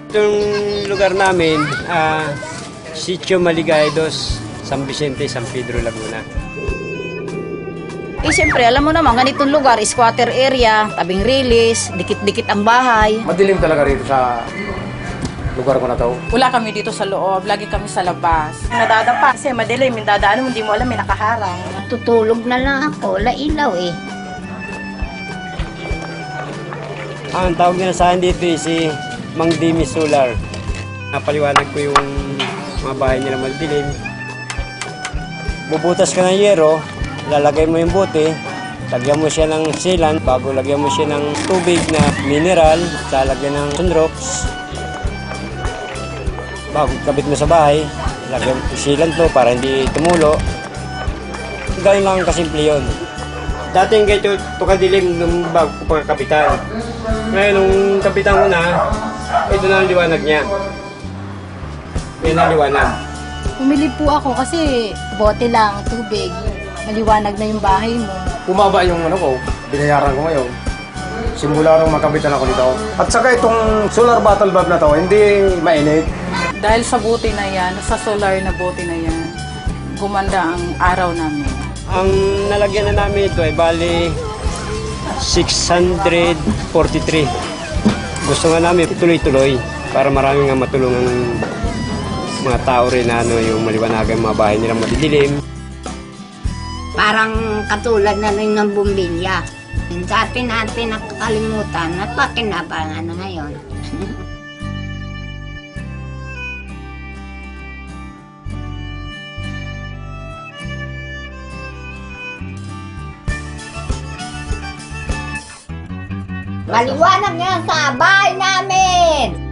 Itong lugar namin, Sitio Maligay Dos, San Vicente, San Pedro, Laguna. Siyempre, alam mo naman, ganitong lugar, squatter area, tabing release, dikit-dikit ang bahay. Madilim talaga rito sa lugar ko na to. Wala kami dito sa loob, lagi kami sa labas. Nadadapa kasi madilim, yung dadaan mo, hindi mo alam, may nakaharang. Tutulog na lang ako, wala ilaw eh. Ang tawag nila sa akin dito si Mang Dimi Solar. Napaliwanag ko yung mga bahay nila madilim. Bubutas ka ng yero, lalagay mo yung bote, lagyan mo siya ng sealant, bago lagyan mo siya ng tubig na mineral, lalagyan ng sunrox. Bago kabit mo sa bahay, lagyan mo sealant mo para hindi tumulo. Ganun lang kasimple yun. Dati yung ganito, tukadilim nung bago ko pagkakapitan. Ngayon, nung kapitan ko na, ito na ang liwanag niya. Yan ang liwanag. Pumili po ako kasi bote lang, tubig. Maliwanag na yung bahay mo. Bumaba yung ko, binayaran ko ngayon. Simula nung makabitan ako dito. At saka itong solar bottle bulb na to, hindi mainit. Dahil sa buti na yan, sa solar na buti na yan, gumanda ang araw namin. Ang nalagyan na namin ito ay bali 643. Gusto nga namin tuloy-tuloy para marami nga matulungan mga tao rin na yung maliwanagan mga bahay nilang madidilim. Parang katulad na rin ng bumbilya. Dati natin nakakalimutan at pakinabangan na ngayon. Maliwanag nga sa bahay namin!